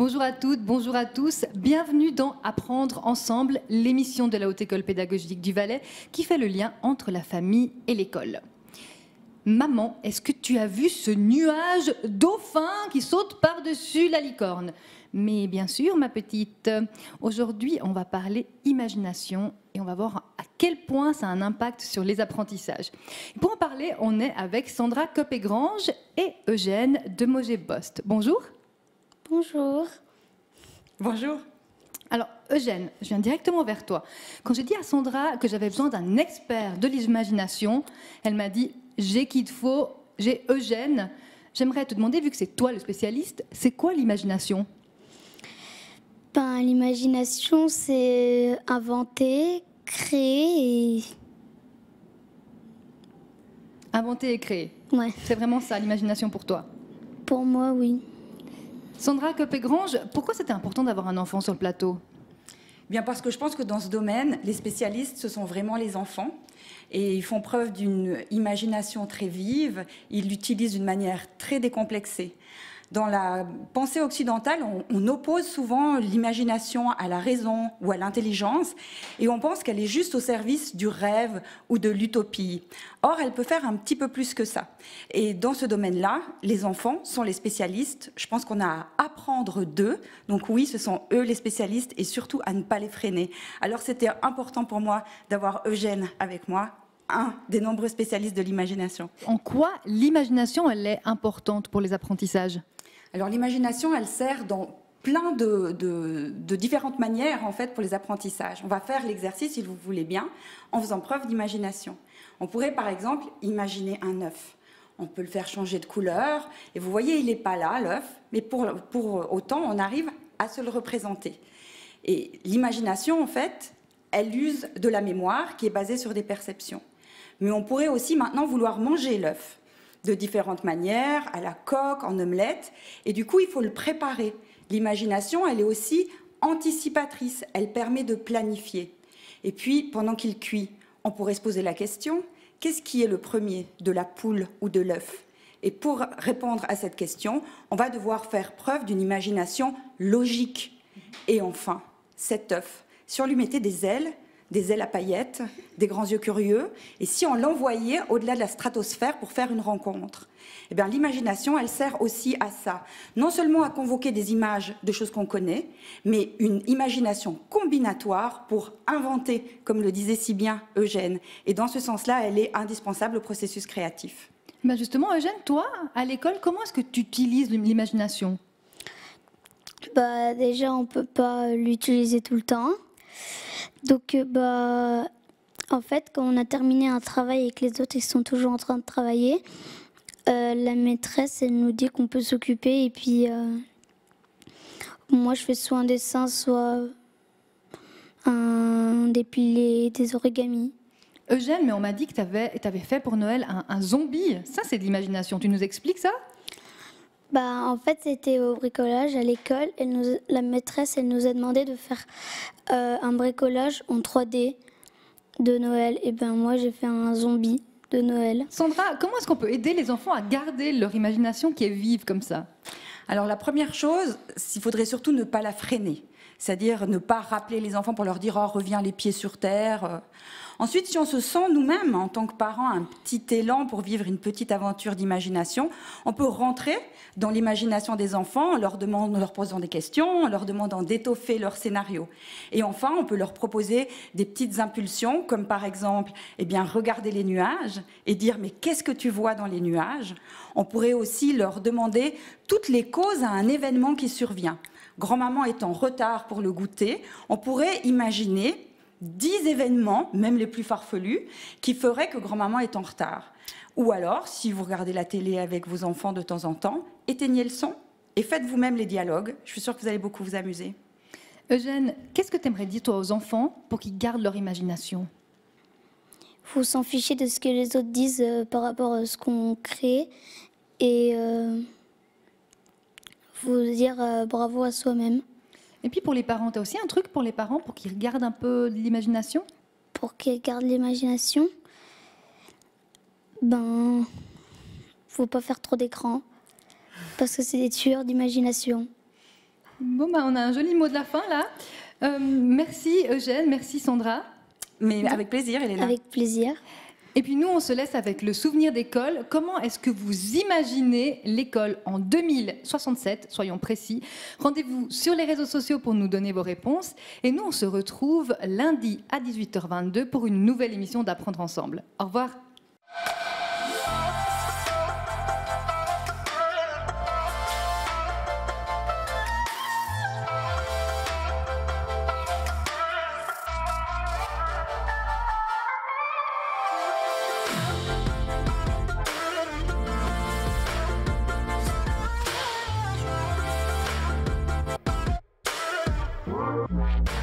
Bonjour à toutes, bonjour à tous. Bienvenue dans Apprendre ensemble, l'émission de la Haute École pédagogique du Valais qui fait le lien entre la famille et l'école. Maman, est-ce que tu as vu ce nuage dauphin qui saute par-dessus la licorne? Mais bien sûr, ma petite, aujourd'hui, on va parler imagination et on va voir à quel point ça a un impact sur les apprentissages. Pour en parler, on est avec Sandra Copé-Grange et Eugène Demogé-Bost. Bonjour. Bonjour. Bonjour. Alors, Eugène, je viens directement vers toi. Quand j'ai dit à Sandra que j'avais besoin d'un expert de l'imagination, elle m'a dit « j'ai qu'il te faut, j'ai Eugène ». J'aimerais te demander, vu que c'est toi le spécialiste, c'est quoi l'imagination ? L'imagination, c'est inventer, créer et... Inventer et créer. Ouais. C'est vraiment ça, l'imagination pour toi ? Pour moi, oui. Sandra Copé-Grange, pourquoi c'était important d'avoir un enfant sur le plateau ? Bien parce que je pense que dans ce domaine, les spécialistes, ce sont vraiment les enfants. Et ils font preuve d'une imagination très vive. Ils l'utilisent d'une manière très décomplexée. Dans la pensée occidentale, on oppose souvent l'imagination à la raison ou à l'intelligence et on pense qu'elle est juste au service du rêve ou de l'utopie. Or, elle peut faire un petit peu plus que ça. Et dans ce domaine-là, les enfants sont les spécialistes. Je pense qu'on a à apprendre d'eux. Donc oui, ce sont eux les spécialistes et surtout à ne pas les freiner. Alors c'était important pour moi d'avoir Eugène avec moi, un des nombreux spécialistes de l'imagination. En quoi l'imagination, elle est importante pour les apprentissages ? Alors l'imagination, elle sert dans plein de différentes manières en fait pour les apprentissages. On va faire l'exercice, si vous voulez bien, en faisant preuve d'imagination. On pourrait par exemple imaginer un œuf. On peut le faire changer de couleur et vous voyez, il n'est pas là l'œuf, mais pour autant on arrive à se le représenter. Et l'imagination en fait, elle use de la mémoire qui est basée sur des perceptions. Mais on pourrait aussi maintenant vouloir manger l'œuf de différentes manières, à la coque, en omelette. Et du coup, il faut le préparer. L'imagination, elle est aussi anticipatrice. Elle permet de planifier. Et puis, pendant qu'il cuit, on pourrait se poser la question, qu'est-ce qui est le premier, de la poule ou de l'œuf ? Et pour répondre à cette question, on va devoir faire preuve d'une imagination logique. Et enfin, cet œuf, si on lui mettait des ailes à paillettes, des grands yeux curieux, et si on l'envoyait au-delà de la stratosphère pour faire une rencontre. Eh bien, l'imagination, elle sert aussi à ça. Non seulement à convoquer des images de choses qu'on connaît, mais une imagination combinatoire pour inventer, comme le disait si bien Eugène. Et dans ce sens-là, elle est indispensable au processus créatif. Ben justement, Eugène, toi, à l'école, comment est-ce que tu utilises l'imagination ? Déjà, on ne peut pas l'utiliser tout le temps. Donc, en fait, quand on a terminé un travail et que les autres ils sont toujours en train de travailler, la maîtresse, elle nous dit qu'on peut s'occuper. Et puis, moi, je fais soit un dessin, soit un dépilé, des origamis. Eugène, mais on m'a dit que tu avais fait pour Noël un zombie. Ça, c'est de l'imagination. Tu nous expliques ça ? En fait, c'était au bricolage à l'école. La maîtresse, elle nous a demandé de faire un bricolage en 3D de Noël. Et moi, j'ai fait un zombie de Noël. Sandra, comment est-ce qu'on peut aider les enfants à garder leur imagination qui est vive comme ça ? Alors la première chose, il faudrait surtout ne pas la freiner. C'est-à-dire ne pas rappeler les enfants pour leur dire « Oh, reviens les pieds sur terre ». Ensuite, si on se sent nous-mêmes, en tant que parents, un petit élan pour vivre une petite aventure d'imagination, on peut rentrer dans l'imagination des enfants en leur posant des questions, en leur demandant d'étoffer leur scénario. Et enfin, on peut leur proposer des petites impulsions, comme par exemple, regarder les nuages et dire « Mais qu'est-ce que tu vois dans les nuages ?» On pourrait aussi leur demander toutes les causes à un événement qui survient. Grand-maman est en retard pour le goûter, on pourrait imaginer 10 événements, même les plus farfelus, qui feraient que grand-maman est en retard. Ou alors, si vous regardez la télé avec vos enfants de temps en temps, éteignez le son et faites vous-même les dialogues. Je suis sûre que vous allez beaucoup vous amuser. Eugène, qu'est-ce que tu aimerais dire toi aux enfants pour qu'ils gardent leur imagination ? Il faut s'en ficher de ce que les autres disent par rapport à ce qu'on crée et faut dire bravo à soi-même. Et puis pour les parents, tu as aussi un truc pour les parents pour qu'ils gardent un peu de l'imagination ? Pour qu'ils gardent l'imagination, faut pas faire trop d'écran parce que c'est des tueurs d'imagination. Bon, bah, on a un joli mot de la fin là. Merci Eugène, merci Sandra. Mais avec plaisir, Elena. Avec plaisir. Et puis nous, on se laisse avec le souvenir d'école. Comment est-ce que vous imaginez l'école en 2067? Soyons précis. Rendez-vous sur les réseaux sociaux pour nous donner vos réponses. Et nous, on se retrouve lundi à 18h22 pour une nouvelle émission d'Apprendre ensemble. Au revoir. Right.